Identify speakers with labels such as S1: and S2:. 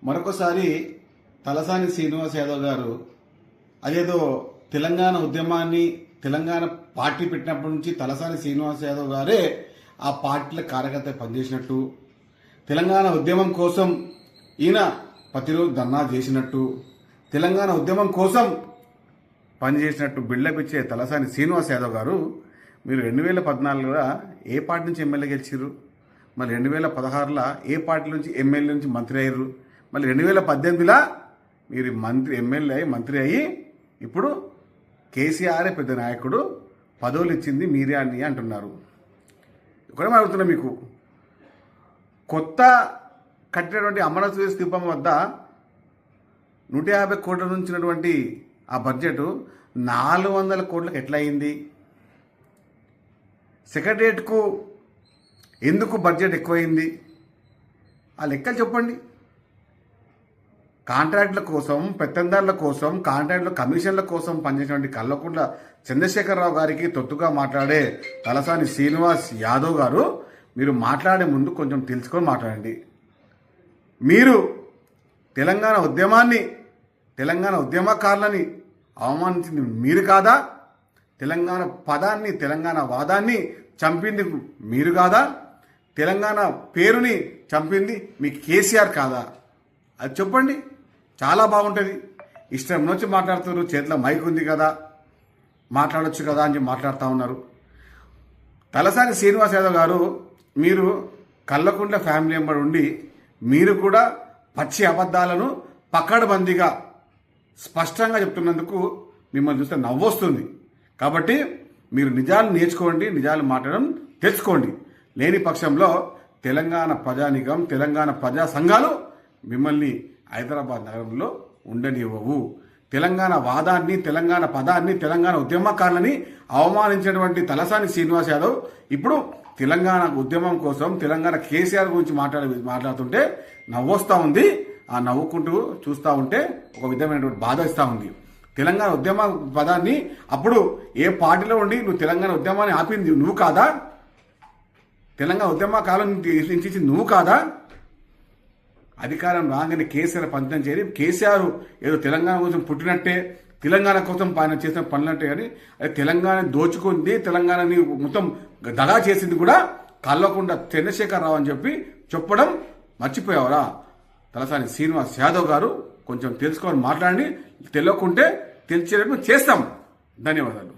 S1: మరొకసారి తలసాని శ్రీనివాస్ యాదవ్ గారు అదేదో తెలంగాణ ఉద్యమాన్ని తెలంగాణ పార్టీ పెట్టినప్పటి నుంచి తలసాని శ్రీనివాస్ యాదవ్ గారే ఆ పార్టీల కార్యకర్త పనిచేసినట్టు, తెలంగాణ ఉద్యమం కోసం ఈయన ప్రతిరోజు ధర్నా చేసినట్టు, తెలంగాణ ఉద్యమం కోసం పనిచేసినట్టు బిల్డప్ ఇచ్చే తలసాని శ్రీనివాస్ యాదవ్ గారు మీరు 2014లో ఏ పార్టీ నుంచి ఎమ్మెల్యే గెలిచారు, మరి 2016లో ఏ పార్టీ నుంచి ఎమ్మెల్యే నుంచి మంత్రి అయ్యారు, మళ్ళీ 2018లో మీరు ఎమ్మెల్యే అయ్యి మంత్రి అయ్యి ఇప్పుడు కేసీఆర్ పెద్ద నాయకుడు పదవులు ఇచ్చింది మీరే అని అంటున్నారు. ఒకటే అడుగుతున్నా, మీకు కొత్త కట్టినటువంటి అమరనాథ స్తూపం వద్ద 150 కోట్ల నుంచినటువంటి ఆ బడ్జెట్ 400 కోట్లకు ఎట్లా అయింది? సెక్రటరియట్కు ఎందుకు బడ్జెట్ ఎక్కువైంది? ఆ లెక్కలు చెప్పండి. కాంట్రాక్టుల కోసం, పెత్తందారుల కోసం, కాంట్రాక్టుల కమిషన్ల కోసం పనిచేసినటువంటి కల్వకుంట్ల చంద్రశేఖరరావు గారికి తొత్తుగా మాట్లాడే తలసాని శ్రీనివాస్ యాదవ్ గారు, మీరు మాట్లాడే ముందు కొంచెం తెలుసుకొని మాట్లాడండి. మీరు తెలంగాణ ఉద్యమాన్ని, తెలంగాణ ఉద్యమకారులని అవమానించింది మీరు కాదా? తెలంగాణ పదాన్ని, తెలంగాణ వాదాన్ని చంపింది మీరు కాదా? తెలంగాణ పేరుని చంపింది మీ కేసీఆర్ కాదా? అది చెప్పండి, చాలా బాగుంటుంది. ఇష్టం నుంచి మాట్లాడుతున్నారు, చేతిలో మైక్ ఉంది కదా, మాట్లాడొచ్చు కదా అని మాట్లాడుతూ ఉన్నారు. తలసాని శ్రీనివాస్ యాదవ్ గారు, మీరు కల్వకుంట్ల ఫ్యామిలీ మెంబర్ ఉండి మీరు కూడా పచ్చి అబద్ధాలను పకడ్బందీగా స్పష్టంగా చెప్తున్నందుకు మిమ్మల్ని చూస్తే నవ్వొస్తుంది. కాబట్టి మీరు నిజాలు నేర్చుకోండి, నిజాలు మాట్లాడడం తెచ్చుకోండి. లేని పక్షంలో తెలంగాణ ప్రజానికం, తెలంగాణ ప్రజా సంఘాలు మిమ్మల్ని హైదరాబాద్ నగరంలో ఉండనివ్వవు. తెలంగాణ వాదాన్ని, తెలంగాణ పదాన్ని, తెలంగాణ ఉద్యమకారులని అవమానించినటువంటి తలసాని శ్రీనివాస్ యాదవ్ ఇప్పుడు తెలంగాణ ఉద్యమం కోసం, తెలంగాణ కేసీఆర్ గురించి మాట్లాడుతుంటే నవ్వొస్తూ ఉంది. ఆ నవ్వుకుంటూ చూస్తూ ఉంటే ఒక విధమైనటువంటి బాధ ఇస్తూ ఉంది. తెలంగాణ ఉద్యమ పదాన్ని అప్పుడు ఏ పార్టీలో ఉండి నువ్వు తెలంగాణ ఉద్యమాన్ని ఆపింది నువ్వు కాదా? తెలంగాణ ఉద్యమ కాలం నుంచి నువ్వు కాదా? అధికారం రాగానే కేసీఆర్ పంచం చేరి కేసీఆర్ ఏదో తెలంగాణ కోసం పుట్టినట్టే, తెలంగాణ కోసం ఆయన చేసిన పనులంటే కానీ అది తెలంగాణ దోచుకుంది, తెలంగాణని మొత్తం దగా చేసింది కూడా కల్వకుంట్ల చంద్రశేఖరరావు అని చెప్పడం మర్చిపోయావరా? తలసాని శ్రీనివాస్ యాదవ్ గారు కొంచెం తెలుసుకొని మాట్లాడి, తెలియకుంటే తెలిసేటట్టు చేస్తాం. ధన్యవాదాలు.